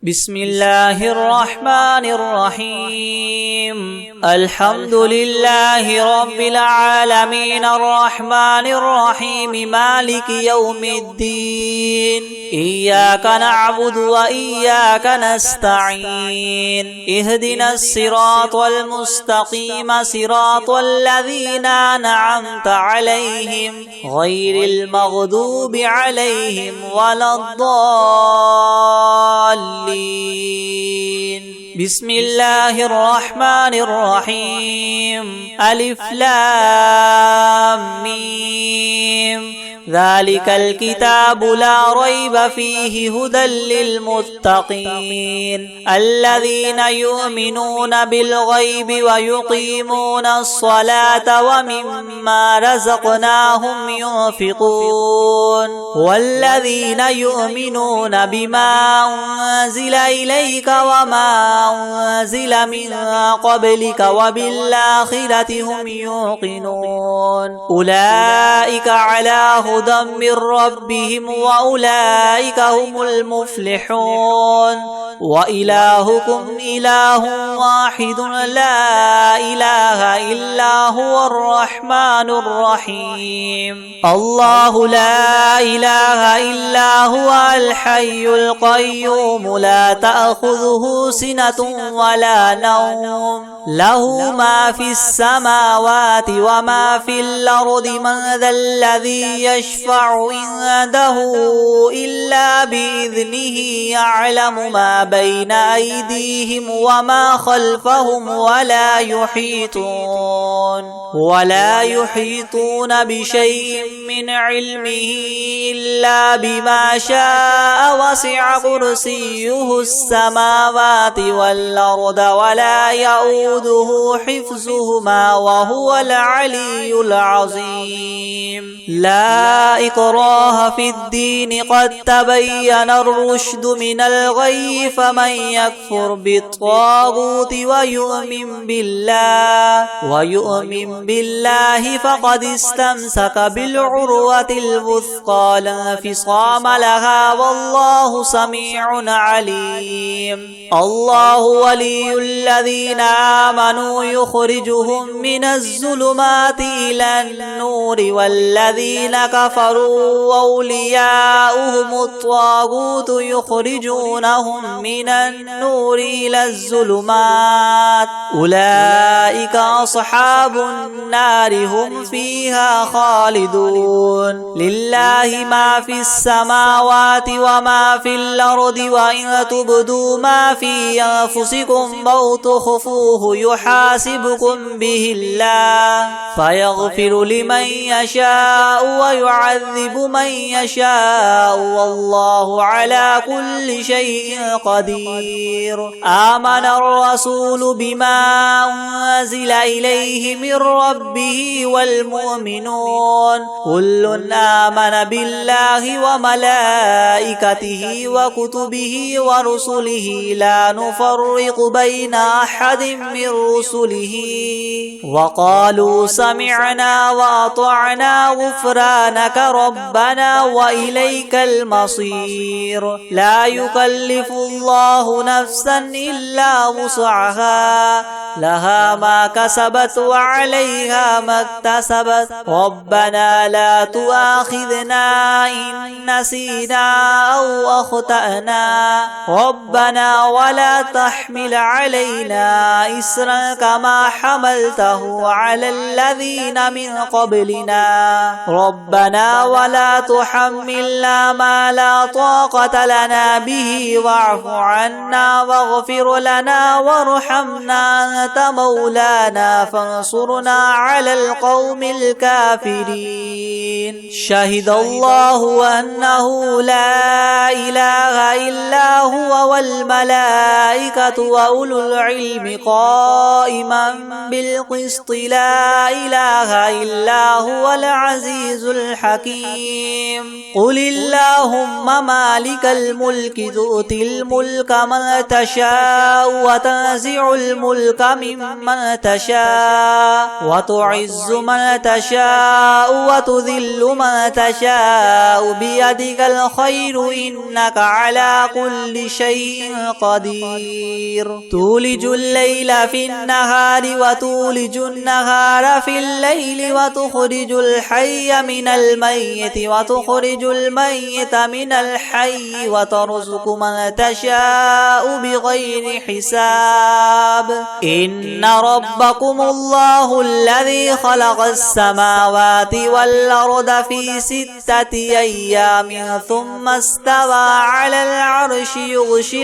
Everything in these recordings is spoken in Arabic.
بسم الله الرحمن الرحيم الحمد لله رب العالمين الرحمن الرحيم مالك يوم الدين إياك نعبد وإياك نستعين اهدنا الصراط المستقيم صراط الذين أنعمت عليهم غير المغضوب عليهم ولا الضالين. بسم الله الرحمن الرحيم ألف لام ميم ذلك الكتاب لا ريب فيه هدى للمتقين الذين يؤمنون بالغيب ويقيمون الصلاة ومما رزقناهم ينفقون والذين يؤمنون بما أنزل إليك وما أنزل من قبلك وبالآخرة هم يوقنون أولئك على هدى من ربهم وأولئك هم المفلحون وإلهكم إله واحد لا إله إلا هو الرحمن الرحيم الله لا إله إلا هو الحي القيوم لا تأخذه سنة ولا نوم له ما في السماوات وما في الأرض من ذا الذي يشفع عنده إلا بإذنه يعلم ما بين أيديهم وما خلفهم ولا يحيطون بشيء من علمه إلا بما شاء وسع كرسيه السماوات والأرض ولا يؤوده حفظهما وهو العلي العظيم لا إكراه في الدين قد تبين الرشد من الغي فمن يكفر بالطاغوت ويؤمن بالله فقد استمسك بالعروة الوثقى لا انفصام لها والله سميع عليم الله ولي الذين آمنوا يخرجهم من الظلمات إلى النور والذين كفروا أولياؤهم الطاغوت يخرجونهم من النور إلى الظلمات أولئك أصحاب النار هم فيها خالدون لله ما في السماوات وما في الأرض وإن تبدوا ما في أنفسكم أو تخفوه يحاسبكم به الله فيغفر لمن يشاء ويعذب من يشاء والله على كل شيء قدير آمن الرسول بما أنزل إليه من ربه والمؤمنون كل آمن بالله وملائكته وكتبه ورسله لا نفرق بين أحد من رسله وقالوا سمعنا وأطعنا غفرانك ربنا وإليك المصير لا يكلف الله نفسا إلا وسعها لها ما كسبت وعليها ما اكتسبت ربنا لا تؤاخذنا إن نسينا أو أخطأنا ربنا ولا تحمل علينا إسرا كما حملته على الذين من قبلنا ربنا ولا تحملنا ما لا طاقة لنا به واعف عنا واغفر لنا وارحمنا أنت مولانا فانصرنا على القوم الكافرين شهد الله أنه لا إله إلا هو والملائكة وأولو العلم قائما بالقسط لا إله إلا هو العزيز الحكيم قل اللهم مالك الملك تؤتي الملك من تشاء وتنزع الملك ممن تشاء وتعز من تشاء وتذل من تشاء بيدك الخير إنك على كل شيء قدير تولج الليل في النهار وتولج النهار في الليل وتخرج الحي من الميت وتخرج الميت من الحي وترزق من تشاء بغير حساب إن ربكم الله الذي خلق السماوات والأرض في 6 أيام ثم استوى على العرش يغشي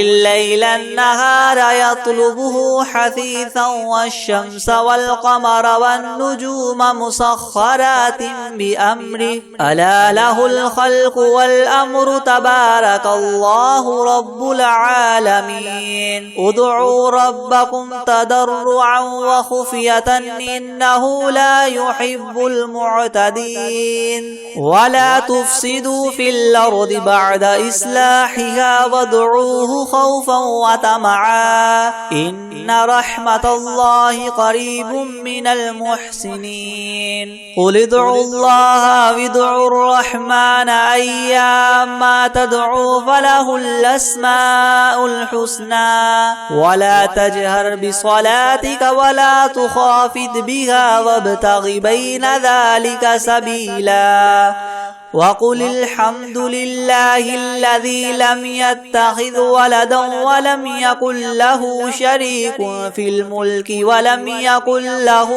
الليل النهار يطلبه حثيثا والشمس والقمر والنجوم مسخرات بأمره ألا له الخلق والأمر تبارك الله رب العالمين ادعوا ربكم تضرعا وخفية إنه لا يحب المعتدين ولا تفسدوا في الأرض بعد إصلاحها وادعوه خوفا وطمعا إن رحمة الله قريب من المحسنين قل ادعوا الله وادعوا الرحمن أيما تدعوا فله الأسماء الحسنى ولا تجهر بصلاتك ولا تخافت بها وابتغ بين ذلك سبيلا وقل الحمد لله الذي لم يتخذ ولدا ولم يكن له شريك في الملك ولم يكن له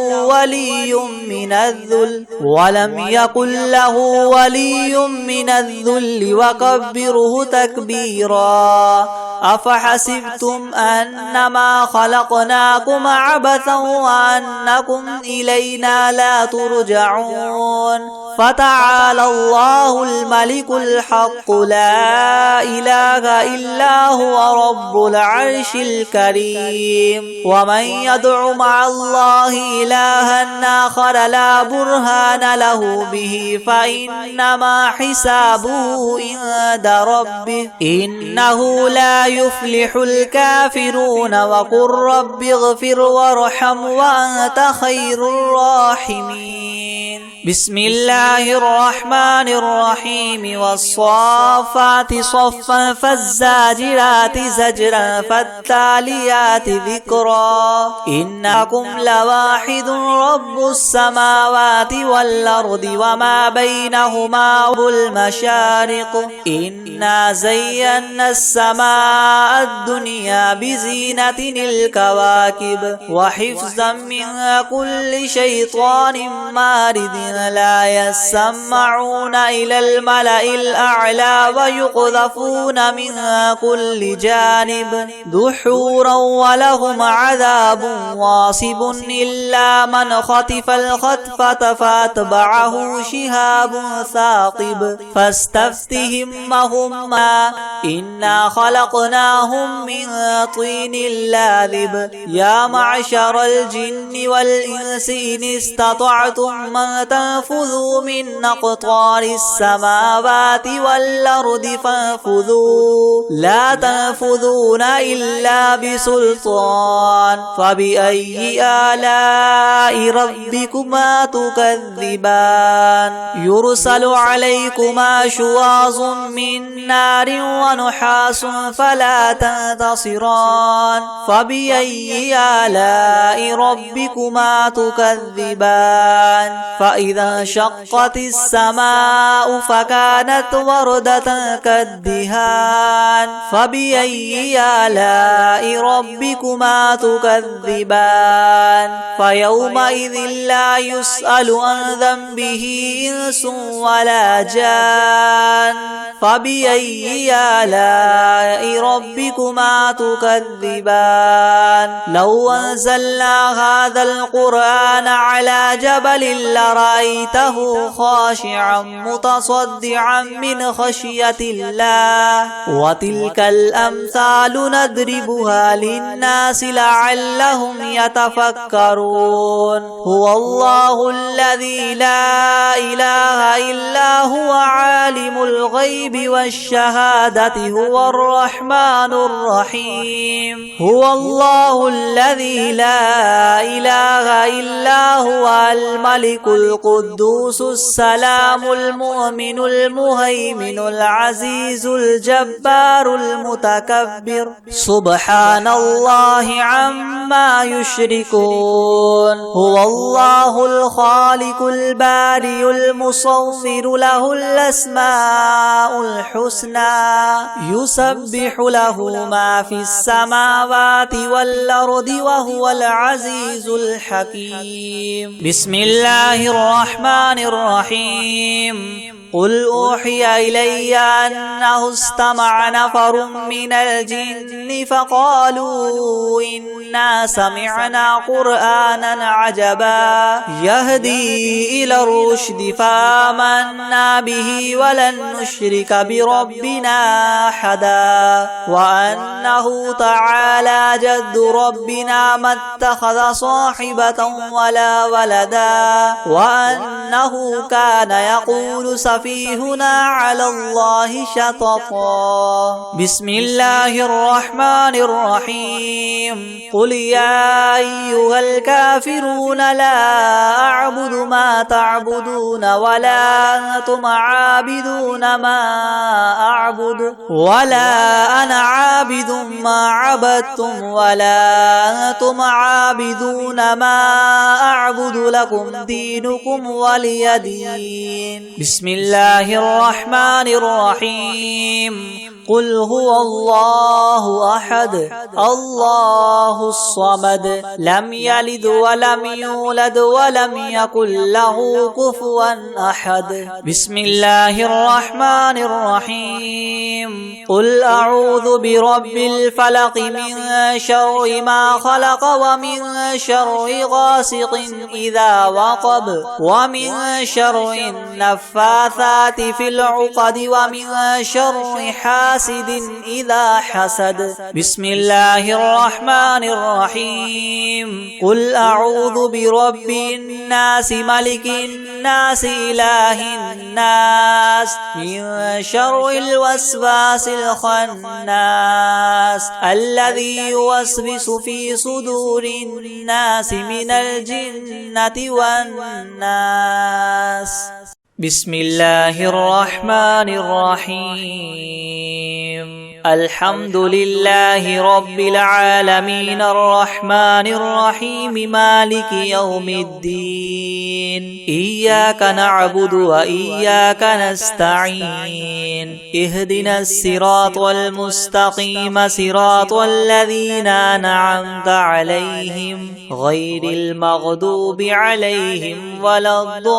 ولي من الذل وكبره تكبيرا أفحسبتم أنما خلقناكم عبثا وأنكم إلينا لا ترجعون فتعالى الله الملك الحق لا إله إلا هو رب العرش الكريم ومن يدع مع الله إلها آخر لا برهان له به فإنما حسابه عند ربه إنه لا يفلح الكافرون وقل رب اغفر وارحم وأنت خير الراحمين بسم الله الرحمن الرحيم والصافات صفا فالزاجرات زجرا فالتاليات ذكرا إنكم لواحد رب السماوات والأرض وما بينهما والمشارق إنا زينا السماء الدنيا بزينة الكواكب وحفظا من كل شيطان مارد لا يسمعون إلى الملأ الأعلى ويقذفون من كل جانب دحورا ولهم عذاب واصب إلا من خطف الخطفة فاتبعه شهاب ثاقب فاستفتهم وهما إنا خلقناهم من طين لاذب يا معشر الجن والإنس إن استطعتم من تنفذوا من أقطار السماوات والأرض فانفذوا لا تنفذون إلا بسلطان فبأي آلاء ربكما تكذبان يرسل عليكما شواظ من نار ونحاس فلا تنتصران فبأي آلاء ربكما تكذبان فإذا انشقت السماء فكانت وردة كالدهان فبأي آلاء ربكما تكذبان فيومئذ لا يسأل عن ذنبه إنس ولا جان فبأي آلاء ربكما تكذبان لو أنزلنا هذا القرآن على جبل لرأيته رأيته خاشعا متصدعا من خشية الله. وتلك الأمثال نضربها للناس لعلهم يتفكرون. هو الله الذي لا إله إلا هو عالم الغيب والشهادة هو الرحمن الرحيم. هو الله الذي لا إله إلا هو الملك القدوس السلام المؤمن المهيمن العزيز الجبار المتكبر سبحان الله عما يشركون. هو الله الخالق البارئ المصور له الأسماء الحسنى يسبح له ما في السماوات والأرض وهو العزيز الحكيم. بسم الله الرحمن الرحيم. قل أوحي إلي أنه استمع نفر من الجن فقالوا إنا سمعنا قرآنا عجبا يهدي إلى الرشد فآمنا به ولن نشرك بربنا أحدا وأنه تعالى جد ربنا ما اتخذ صاحبة ولا ولدا وأنه كان يقول سفيهنا على الله شططا. بسم الله الرحمن الرحيم. قل يا أيها الكافرون لا أعبد ما تعبدون ولا أنتم عابدون ما أعبد ولا أنا عابد ما عبدتم ولا أنتم عابدون ما أعبد لكم دينكم ولي دين. بسم الله الرحمن الرحيم. قل هو الله أحد الله الصمد لم يلد ولم يولد ولم يكن له كفوا أحد. بسم الله الرحمن الرحيم. قل أعوذ برب الفلق من شر ما خلق ومن شر غاسق إذا وقب ومن شر النفاثات في العقد ومن شر حاسد إذا حسد. بسم الله الرحمن الرحيم. قل أعوذ برب الناس ملك الناس إله الناس من شر الوسواس الخناس الذي يوسوس في صدور الناس من الجنة والناس. بسم الله الرحمن الرحيم. الحمد لله رب العالمين الرحمن الرحيم مالك يوم الدين. إياك نعبد وإياك نستعين. اهدنا الصراط المستقيم صراط الذين أنعمت عليهم غير المغضوب عليهم ولا الضالين.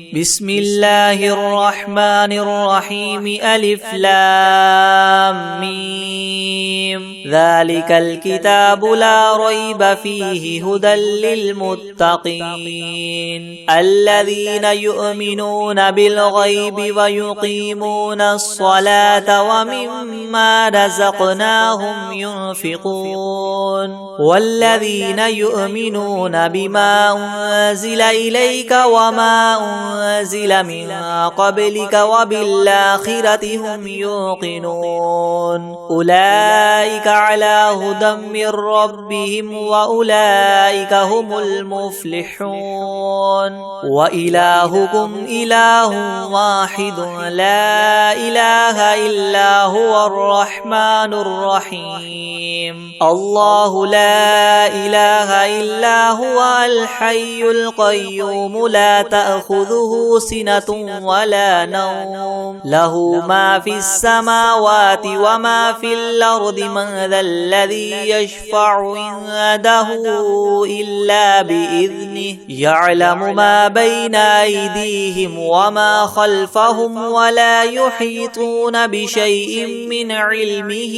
بسم الله الرحمن الرحيم. ألف لام ميم. ذلك الكتاب لا ريب فيه هدى للمتقين الذين يؤمنون بالغيب ويقيمون الصلاة ومما رزقناهم ينفقون والذين يؤمنون بما أنزل إليك وما أنزل من قبلك وبالآخرة هم يوقنون أولئك على هدى من ربهم وأولئك هم المفلحون. وإلهكم إله واحد لا إله إلا هو الرحمن الرحيم. الله لا إله إلا هو الحي القيوم لا تأخذه تأخذه سنة ولا نوم له ما في السماوات وما في الأرض من ذا الذي يشفع عنده إلا بإذنه يعلم ما بين أيديهم وما خلفهم ولا يحيطون بشيء من علمه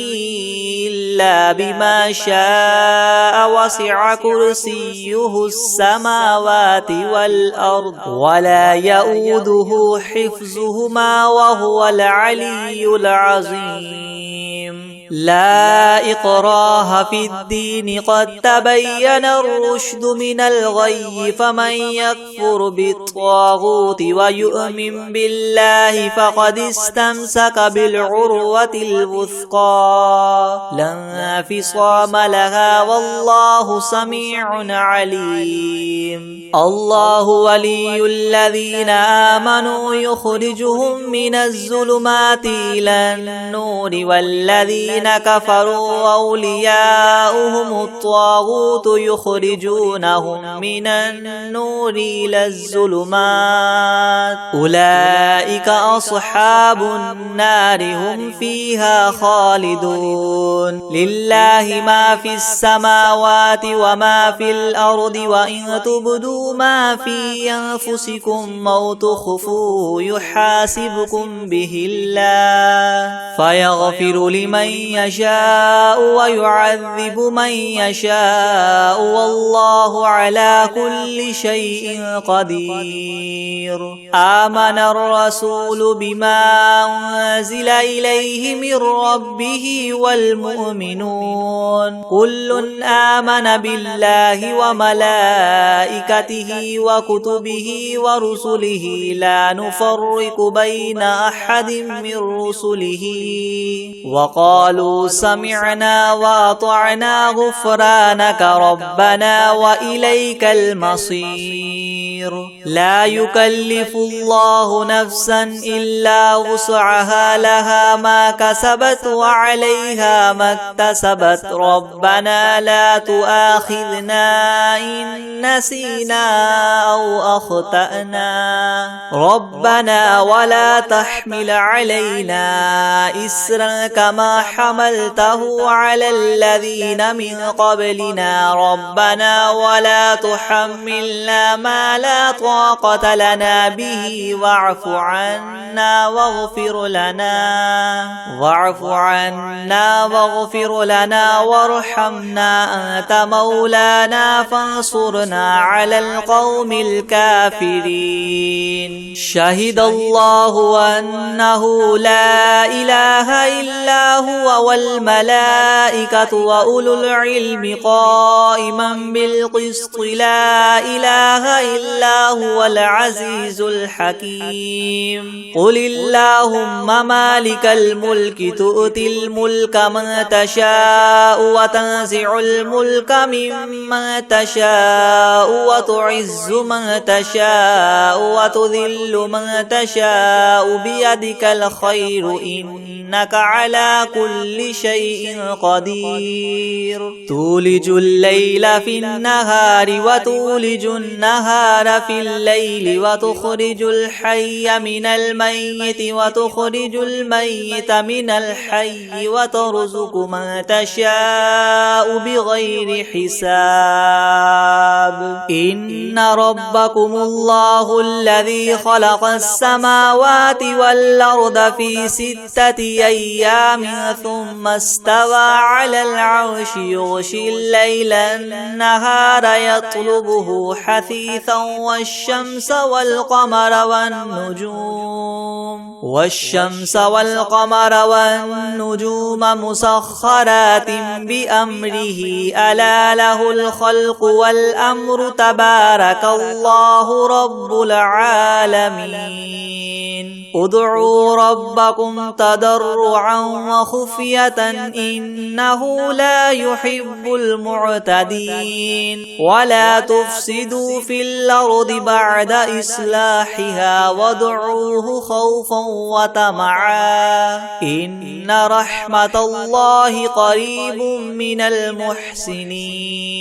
إلا بما شاء وسع كرسيه السماوات والأرض ولا يؤوده حفظهما وهو العلي العظيم لا إكراه في الدين قد تبين الرشد من الغي فمن يكفر بالطاغوت ويؤمن بالله فقد استمسك بالعروة الوثقى لا انفصام لها والله سميع عليم الله ولي الذين آمنوا يخرجهم من الظلمات إلى النور والذين كفروا أولياؤهم الطاغوت يخرجونهم من النور إلى الظلمات أولئك أصحاب النار هم فيها خالدون لله ما في السماوات وما في الأرض وإن تبدوا ما في أنفسكم أو تخفوه يحاسبكم به الله فيغفر لمن يشاء ويعذب من يشاء والله على كل شيء قدير آمن الرسول بما أنزل إليه من ربه والمؤمنون كل آمن بالله وملائكته وكتبه ورسله لا نفرق بين أحد من رسله وقالوا سمعنا وأطعنا غفرانك ربنا وإليك المصير لا يكلف الله نفسا إلا وسعها لها ما كسبت وعليها ما اكتسبت ربنا لا تؤاخذنا إن نسينا أو أخطأنا ربنا ولا تحمل علينا إسرا كما حملته على الذين من قبلنا ربنا ولا تحملنا ما لا طاقة لنا به واعف عنا واغفر لنا وارحمنا أنت مولانا فانصرنا على القوم الكافرين شهد الله أنه لا إله إلا هو والملائكة وأولو العلم قائما بالقسط لا إله إلا هو العزيز الحكيم قل اللهم مالك الملك تؤتي الملك من تشاء وتنزع الملك ممن تشاء وتعز من تشاء وتذل من تشاء بيدك الخير إنك على كل شيء قدير تولج الليل في النهار وتولج النهار في الليل وتخرج الحي من الميت وتخرج الميت من الحي وترزق من تشاء بغير حساب إن ربكم الله الذي خلق السماوات والأرض في 6 أيام ثم استوى على العرش يغشي الليل النهار يطلبه حثيثا والشمس والقمر والنجوم مسخرات بأمره ألا له الخلق والأمر تبارك الله رب العالمين ادعوا ربكم تضرعا تضرعا وخفية إنه لا يحب المعتدين ولا تفسدوا في الأرض بعد إصلاحها وادعوه خوفا وطمعا إن رحمة الله قريب من المحسنين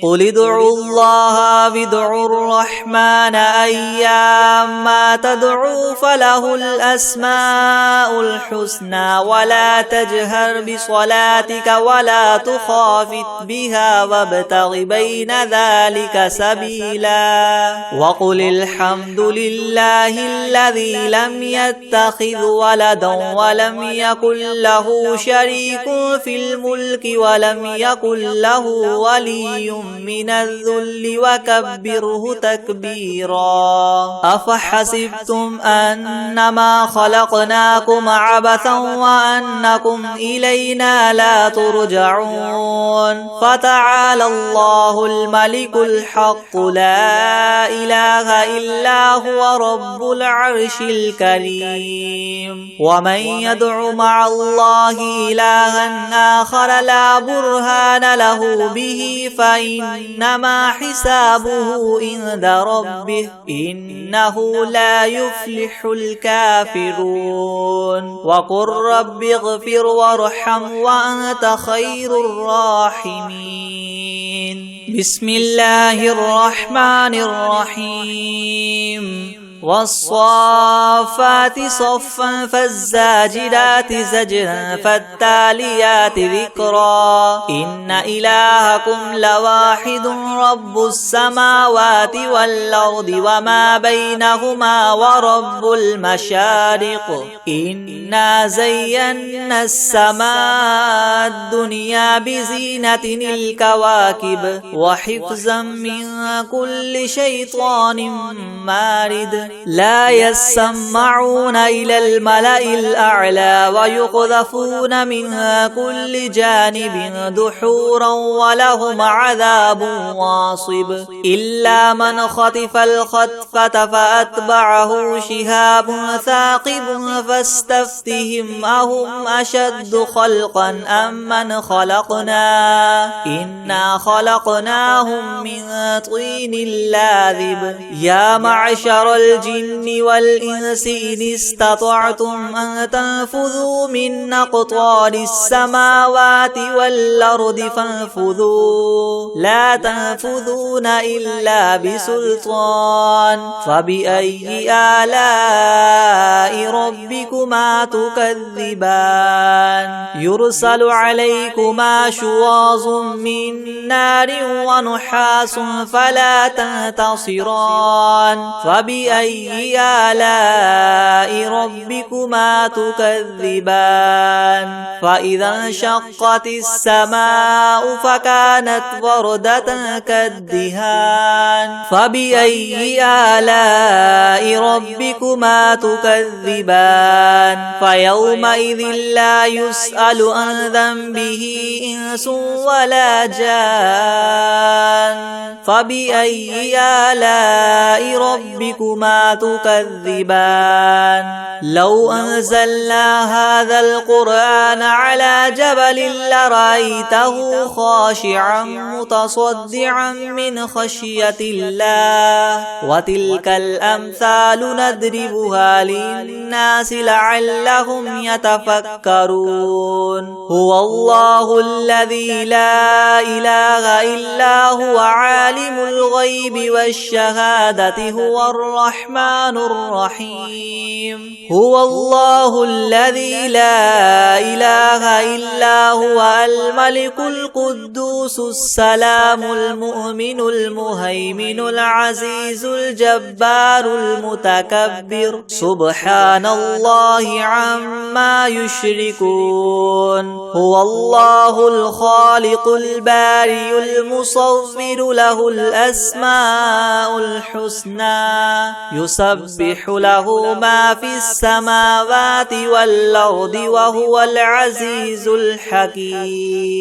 قل ادعوا الله وادعوا الرحمن أيما تدعوا فله الأسماء الحسنى ولا تجهر بصلاتك ولا تخافت بها وابتغ بين ذلك سبيلا وقل الحمد لله الذي لم يتخذ ولدا ولم يكن له شريك في الملك ولم يكن له ولي من الذل وكبره تكبيرا أفحسبتم أنما خلقناكم عبثا وأنكم إلينا لا ترجعون فتعالى الله الملك الحق لا إله إلا هو رب العرش الكريم ومن يدع مع الله إلها آخر لا برهان له به فإنما حسابه عند ربه إنه لا يفلح الكافرون وقل رب اغفر وارحم وأنت خير الراحمين بسم الله الرحمن الرحيم والصافات صفا فالزاجرات زجرا فالتاليات ذكرا إن إلهكم لواحد رب السماوات والأرض وما بينهما ورب المشارق إنا زينا السماء الدنيا بزينة الكواكب وحفظا من كل شيطان مارد لا يسمعون إلى الملأ الأعلى ويقذفون من كل جانب دحورا ولهم عذاب واصب إلا من خطف الخطفة فأتبعه شهاب ثاقب فاستفتهم أهم أشد خلقا أم من خلقنا إنا خلقناهم من طين لاذب يا معشر الجن والإنس إن استطعتم أن تنفذوا من أقطار السماوات والأرض فانفذوا لا تنفذون إلا بسلطان فبأي آلاء ربكما تكذبان يرسل عليكما شواظ من نار ونحاس فلا تنتصران فبأي آلاء ربكما تكذبان فإذا انشقت السماء فكانت وردة كالدهان فبأي آلاء ربكما تكذبان فيومئذ لا يسأل عن ذنبه إنس ولا جان فبأي آلاء ربكما تكذبان لو أنزلنا هذا القرآن على جبل لرأيته خاشعا متصدعا من خشية الله وتلك الأمثال نضربها للناس لعلهم يتفكرون هو الله الذي لا إله إلا هو عالم الغيب والشهادة هو الرحمن الرحيم هو الله الذي لا إله إلا هو الملك القدوس السلام المؤمن المهيمن العزيز الجبار المتكبر سبحان الله عما يشركون هو الله الخالق البارئ المصور له الأسماء الحسنى يسبح له ما في السماوات والأرض وهو العزيز الحكيم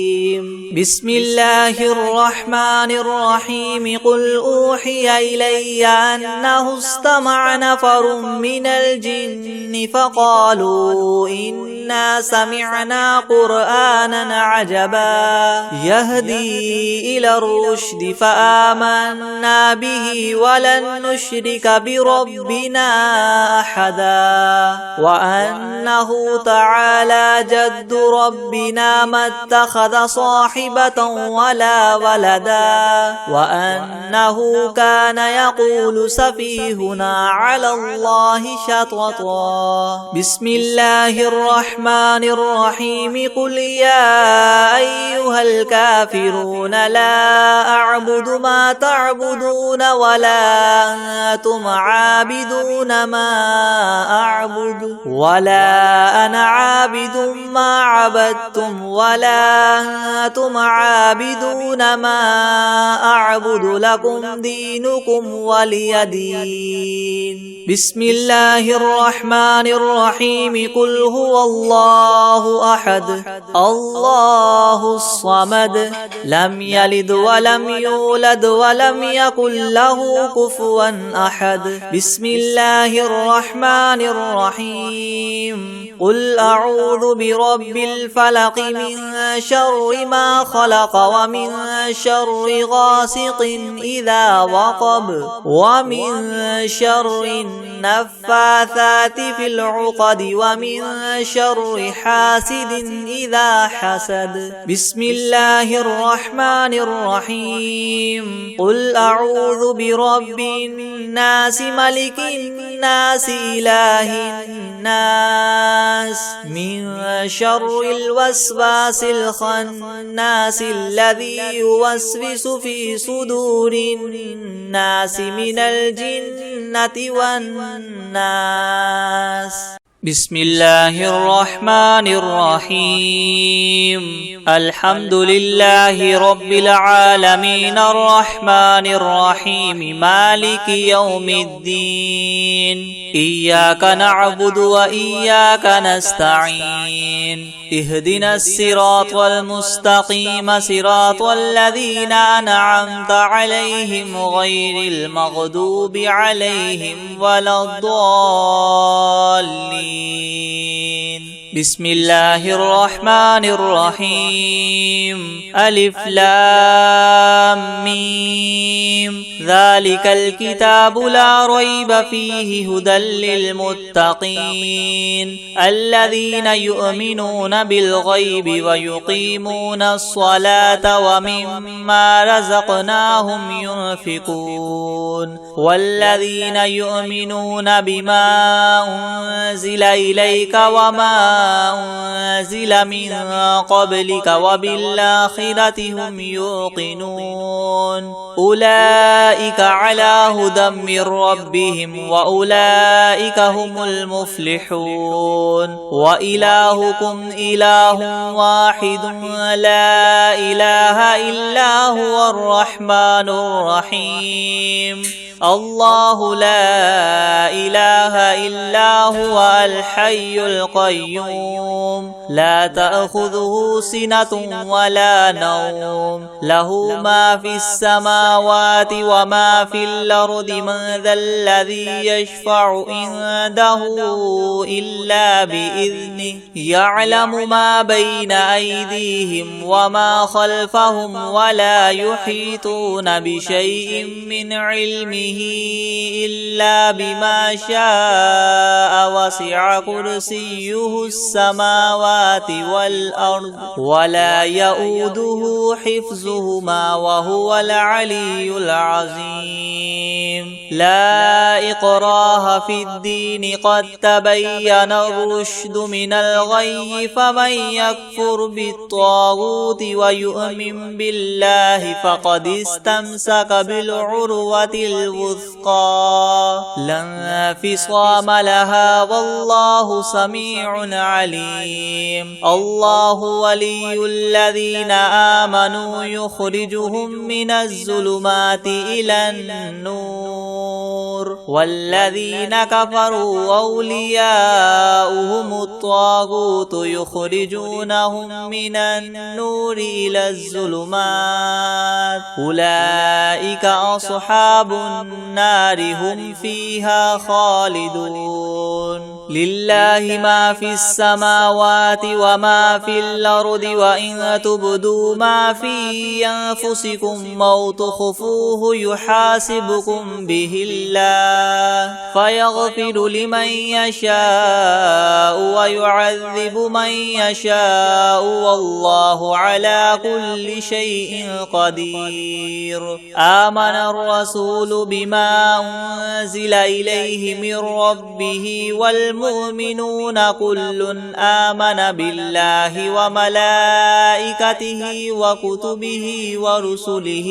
بسم الله الرحمن الرحيم قل أوحي إلي أنه استمع نفر من الجن فقالوا إنا إنا سمعنا قرآنا عجبا يهدي إلى الرشد فآمنا به ولن نشرك بربنا أحدا وأنه تعالى جد ربنا ما اتخذ صاحبة ولا ولدا وأنه كان يقول سفيهنا على الله شططا بسم الله الرحمن الرحيم قل يا أيها الكافرون لا أعبد ما تعبدون ولا أنتم عابدون ما أعبد ولا أنا عابد ما عبدتم ولا أنتم عابدون ما أعبد لكم دينكم ولي دين بسم الله الرحمن الرحيم قل هو الله أحد الله الصمد لم يلد ولم يولد ولم يكن له كفوا أحد بسم الله الرحمن الرحيم قل أعوذ برب الفلق من شر ما خلق ومن شر غاسق إذا وقب ومن شر النفاثات في العقد ومن شر حاسد إذا حسد بسم الله الرحمن الرحيم قل أعوذ برب الناس ملك الناس إله الناس من شر الوسواس الخناس الذي يوسوس في صدور الناس من الجنة والناس بسم الله الرحمن الرحيم الحمد لله رب العالمين الرحمن الرحيم مالك يوم الدين إياك نعبد وإياك نستعين اهدنا الصراط المستقيم صراط الذين أنعمت عليهم غير المغضوب عليهم ولا الضالين بسم الله الرحمن الرحيم ألف لام ميم ذلك الكتاب لا ريب فيه هدى للمتقين الذين يؤمنون بالغيب ويقيمون الصلاة ومما رزقناهم ينفقون والذين يؤمنون بما أنزل إليك وما أنزل من قبلك وبالآخرة هم يوقنون أولئك على هدى من ربهم وأولئك هم المفلحون وإلهكم إله واحد لا إله إلا هو الرحمن الرحيم الله لا إله إلا هو الحي القيوم لا تأخذه سنة ولا نوم له ما في السماوات وما في الأرض من ذا الذي يشفع عنده إلا بإذنه يعلم ما بين أيديهم وما خلفهم ولا يحيطون بشيء من علمه إلا بما شاء وسع كرسيه السماوات والأرض ولا يؤوده حفظهما وهو العلي العظيم لا إكراه في الدين قد تبين الرشد من الغي فمن يكفر بالطاغوت ويؤمن بالله فقد استمسك بالعروة الوثقى لا انفصام لها والله سميع عليم الله ولي الذين آمنوا يخرجهم من الظلمات إلى النور والذين كفروا أولياؤهم الطاغوت يخرجونهم من النور إلى الظلمات أولئك أصحاب النار هم فيها خالدون لله ما في السماوات وما في الأرض وإن تبدوا ما في أنفسكم أو تخفوه يحاسبكم به الله فيغفر لمن يشاء ويعذب من يشاء والله على كل شيء قدير. آمن الرسول بما أنزل إليه من ربه والمؤمنون كل آمن بالله وملائكته وكتبه ورسله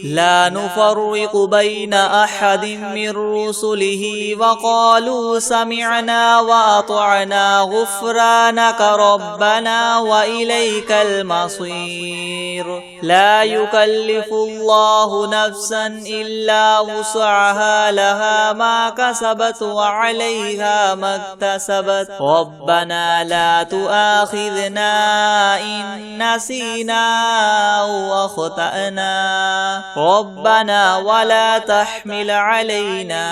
لا نفرق بين أحد من رسله وقالوا سمعنا وأطعنا غفرانك ربنا وإليك المصير. لا يكلف الله نفسا إلا وسعها لها ما كسبت وعليها ما اكتسبت ربنا لا تؤاخذنا إن نسينا أو أخطأنا ربنا ولا تحمل علينا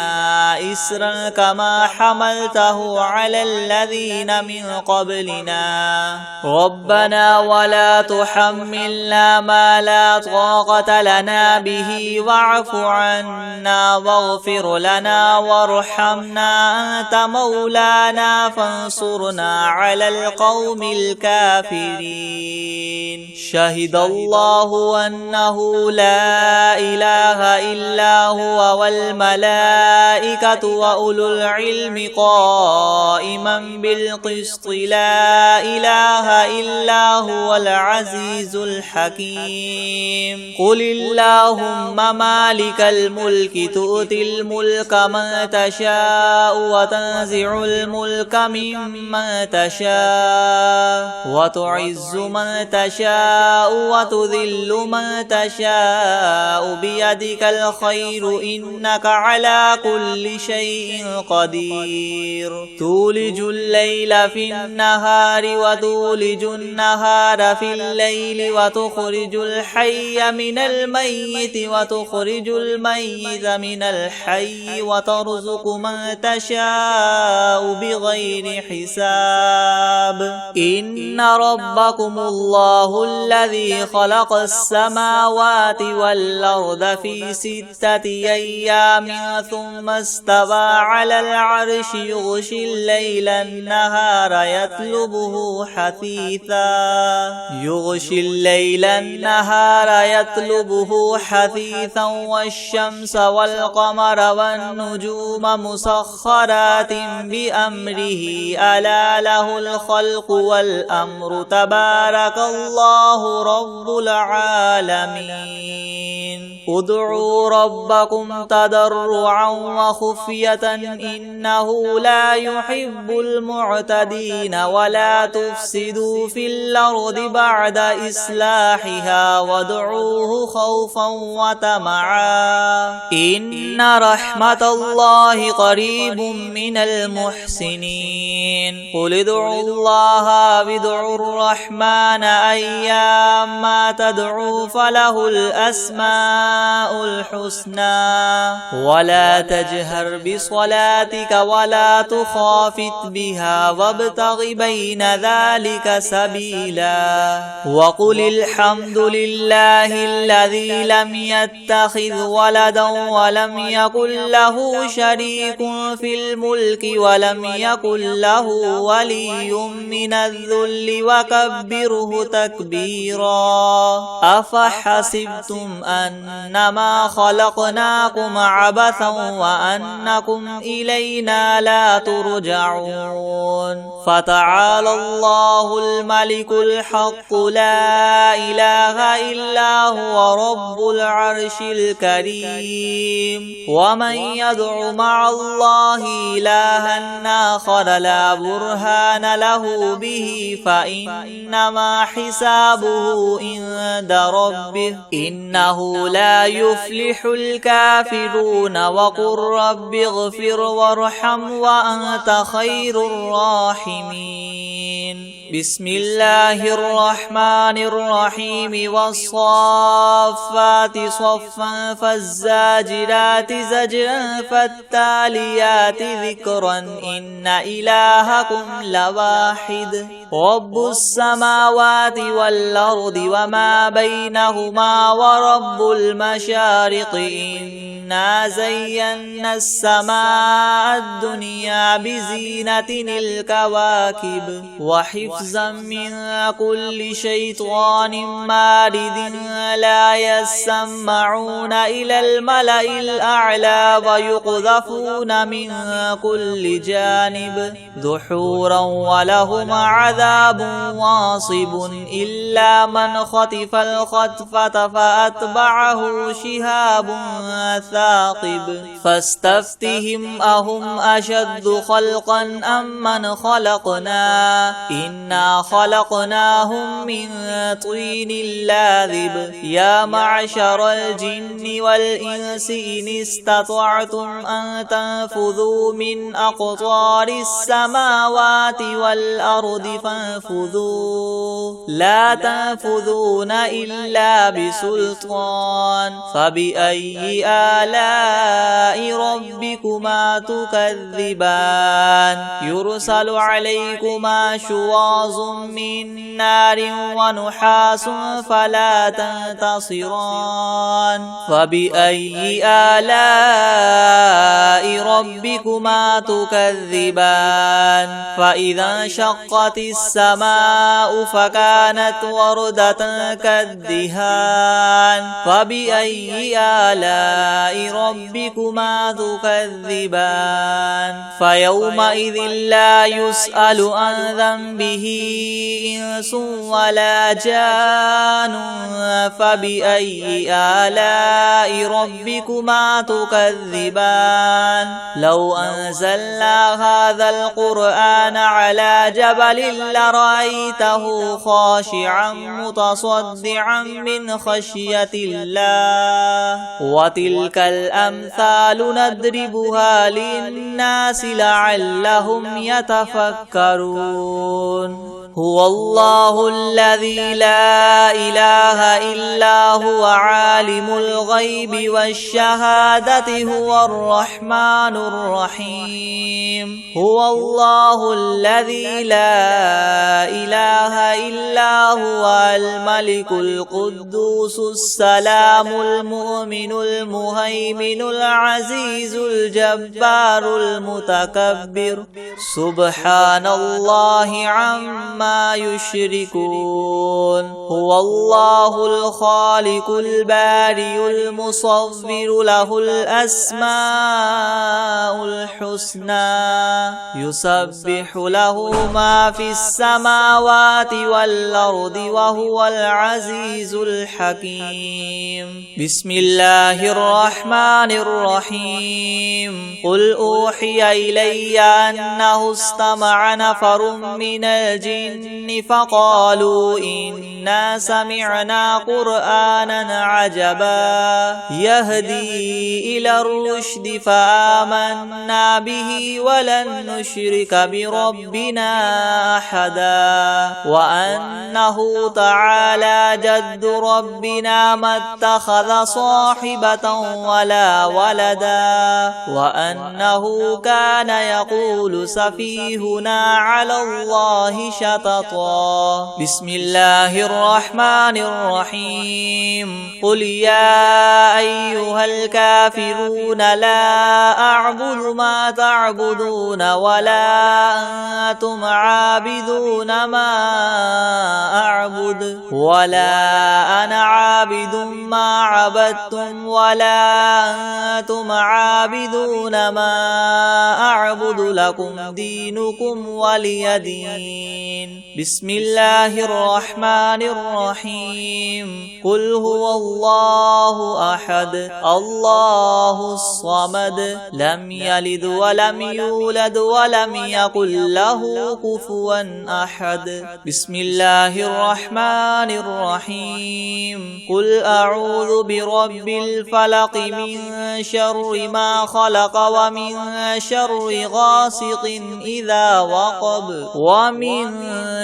إسرا كما حملته على الذين من قبلنا ربنا ولا تحملنا ما لا طاقة لنا به واعف عنا واغفر لنا وارحمنا أنت مولانا فانصرنا على القوم الكافرين. شهد الله أنه لا إله إلا هو والملائكة وأولو العلم قائما بالقسط لا إله إلا هو العزيز الحكيم. قل اللهم مالك الملك تؤتي الملك من تشاء وتنزع الملك ممن تشاء وتعز من تشاء وتذل من تشاء بيدك الخير إنك على كل شيء قدير. تولج الليل في النهار وتولج النهار في الليل وتخرج الحي من الميت وتخرج الميت من الحي وترزق من تشاء بغير حساب. إن ربكم الله الذي خلق السماوات والأرض في 6 أيام ثم استوى على العرش يغشي الليل النهار يطلبه حثيثا والشمس والقمر والنجوم مسخرات بأمره ألا له الخلق والأمر تبارك الله رب العالمين. ادعوا ربكم تضرعا وخفية إنه لا يحب المعتدين ولا تفسدوا في الأرض بعد إصلاحها وادعوه خوفا وطمعا إن رحمة الله قريب من المحسنين. قل ادعوا الله وادعوا الرحمن أيما تدعوا فله الأسماء الحسنى ولا تجهر بصلاتك ولا تخافت بها وابتغ بين ذلك سبيلا. وقل الحمد لله الذي لم يتخذ ولدا ولم يكن له شريك في الملك ولم يكن له ولي من الذل وكبره تكبيرا. أفحسبتم أنما خلقناكم عبثا وأنكم إلينا لا ترجعون. فتعالى الله الملك الحق لا إله إلا هو رب العرش الكريم. ومن يدع مع الله إلها آخر لا برهان له به فإنما حسابه عند ربه إنه لا يفلح الكافرون. وقل رب اغفر وارحم وأنت خير الراحمين. بسم الله الرحمن الرحيم والصافات صفا فالزاجرات زجرا فالتاليات ذكرا إن إلهكم لواحد رب السماوات والأرض وما بينهما ورب المشارق إنا زينا السماء الدنيا بزينة الكواكب وحفظا من كل شيطان مارد لا يسمعون إلى الملأ الأعلى ويقذفون من كل جانب دحورا ولهم عذاب واصب إلا من خطف الخطفة فأتبعه شهاب ثاقب فاستفتهم أهم أشد خلقا أم من خلقنا إنا خلقناهم من طين لاذب يا معشر الجن والإنس إن استطعتم أن تنفذوا من أقطار السماوات والأرض فانفذوا لا تنفذون إلا بسلطان فبأي آلاء ربكما تكذبان يرسل عليكما شواظ من نار ونحاس فلا تنتصران فبأي آلاء ربكما تكذبان فإذا انشقت السماء فكانت وردة كالدهان فبأي آلاء ربكما تكذبان فيومئذ لا يسأل عن ذنبه إنس ولا جان فبأي آلاء ربكما تكذبان لو أنزلنا هذا القرآن على جبل لرأيته خاشعا متصدعا من خشية الله وتلك الأمثال نضربها للناس لعلهم يتفكرون هو الله الذي لا إله إلا هو عالم الغيب والشهادة هو الرحمن الرحيم هو الله الذي لا إله إلا هو الملك القدوس السلام المؤمن المهيمن العزيز الجبار المتكبر سبحان الله عما يشركون هو الله الخالق البارئ المصور له الأسماء الحسنى يسبح له ما في السماوات والأرض وهو العزيز الحكيم بسم الله الرحمن الرحيم قل أوحي إلي أنه استمع نفر من الجن فقالوا إنا سمعنا قرآنا عجبا يهدي إلى الرشد فآمنا به ولن نشرك بربنا أحدا وأنه تعالى جد ربنا ما اتخذ صاحبة ولا ولدا وأنه كان يقول سفيهنا على الله شططا بسم الله الرحمن الرحيم قل يا أيها الكافرون لا أعبد ما تعبدون ولا أنتم عابدون ما أعبد ولا أنا عابد ما عبدتم ولا أنتم عابدون ما أعبد لكم دينكم ولي دين بسم الله الرحمن الرحيم قل هو الله أحد الله الصمد لم يلد ولم يولد ولم يكن له كفوا أحد بسم الله الرحمن الرحيم قل أعوذ برب الفلق من شر ما خلق ومن شر غاسق إذا وقب ومن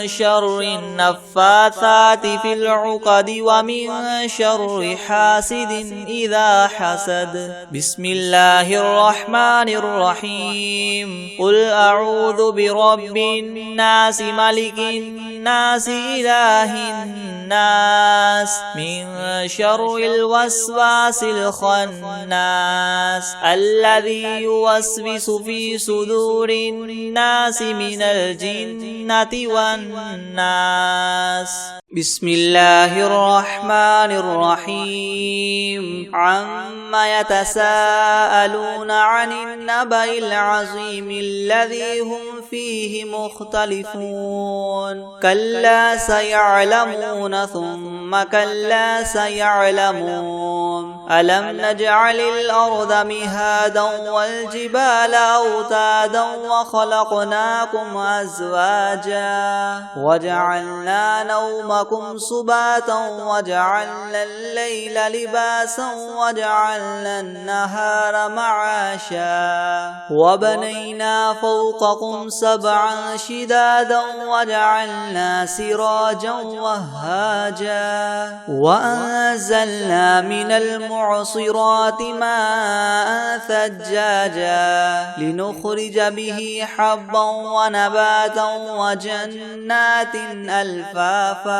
شر النفاثات في العقد ومن شر حاسد إذا حسد. بسم الله الرحمن الرحيم. قل أعوذ برب الناس ملك الناس إله الناس من شر الوسواس الخناس الذي يوسوس في صدور الناس من الجنة والناس. بسم الله الرحمن الرحيم. عما يتساءلون عن النبأ العظيم الذي هم فيه مختلفون. كلا سيعلمون ثم كلا سيعلمون. ألم نجعل الأرض مهادا والجبال أوتادا وخلقناكم أزواجا وجعلنا نومكم سباتا وجعلنا الليل لباسا وجعلنا النهار معاشا وبنينا فوقكم سبعا شدادا وجعلنا سراجا وهاجا وأنزلنا من المعصرات ماء ثجاجا لنخرج به حبا ونباتا وجنات ألفافا.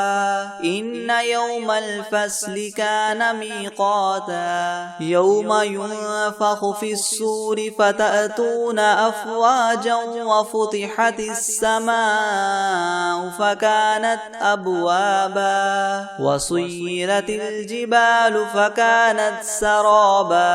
إن يوم الفصل كان ميقاتا يوم ينفخ في الصور فتأتون أفواجا وفتحت السماء فكانت أبوابا وسيرت الجبال فكانت سرابا.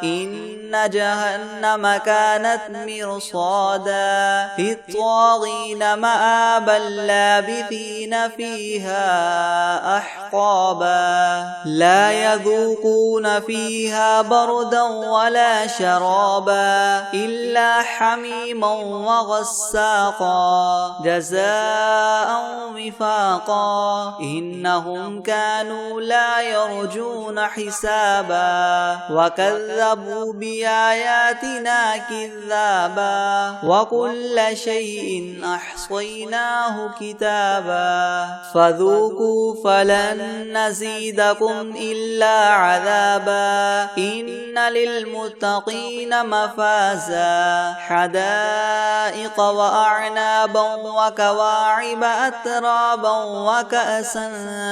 إن جهنم كانت مرصادا للطاغين مآبا لابثين فيها أحقابا لا يذوقون فيها بردا ولا شرابا إلا حميما وغساقا جزاء وفاقا. إنهم كانوا لا يرجون حسابا وكذبوا بآياتنا كذابا وكل شيء أحصيناه كتابا فذوقوا فلن نزيدكم إلا عذابا. إن للمتقين مفازا حدائق وأعنابا وكواعب أترابا وكأسا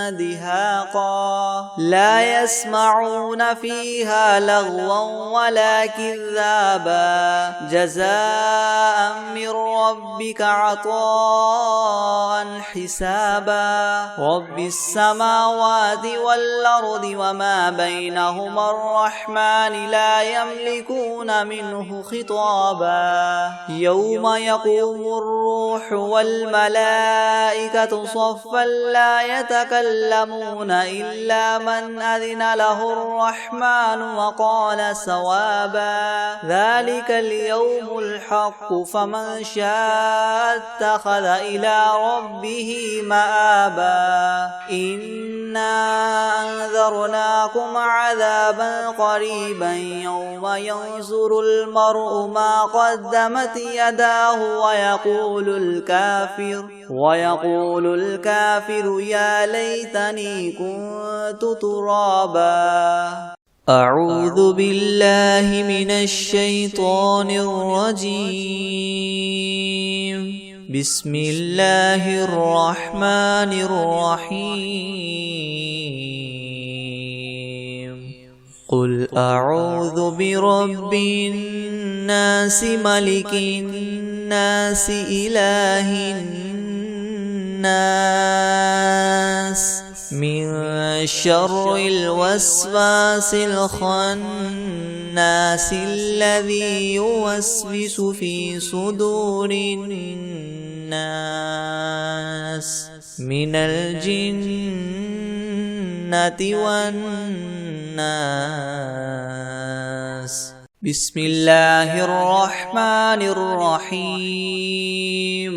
دهاقا لا يسمعون فيها لغوا ولا كذابا جزاء من ربك عطاء حسابا. رب السماوات والأرض وما بينهما الرحمن لا يملكون منه خطابا. يوم يقوم الروح والملائكة صفا لا يتكلمون إلا من أذن له الرحمن وقال صوابا. ذلك اليوم الحق فمن شاء اتخذ إلى ربه مآبا. إنا أنذرناكم عذابا قريبا يوم ينظر المرء ما قدمت يداه ويقول الكافر يا ليتني كنت ترابا. أعوذ بالله من الشيطان الرجيم. بسم الله الرحمن الرحيم. قل أعوذ برب الناس ملك الناس إله الناس من شر الوسواس الخناس الذي يوسوس في صدور الناس من الجنة والناس. بسم الله الرحمن الرحيم.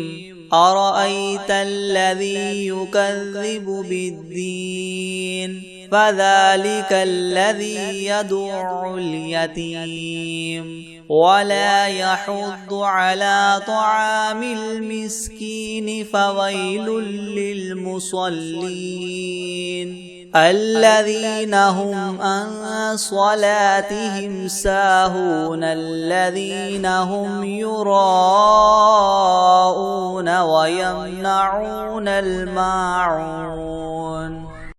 أرأيت الذي يكذب بالدين فذلك الذي يدع اليتيم ولا يحض على طعام المسكين فويل للمصلين الذين هم عن صلاتهم ساهون الذين هم يراءون ويمنعون الماعون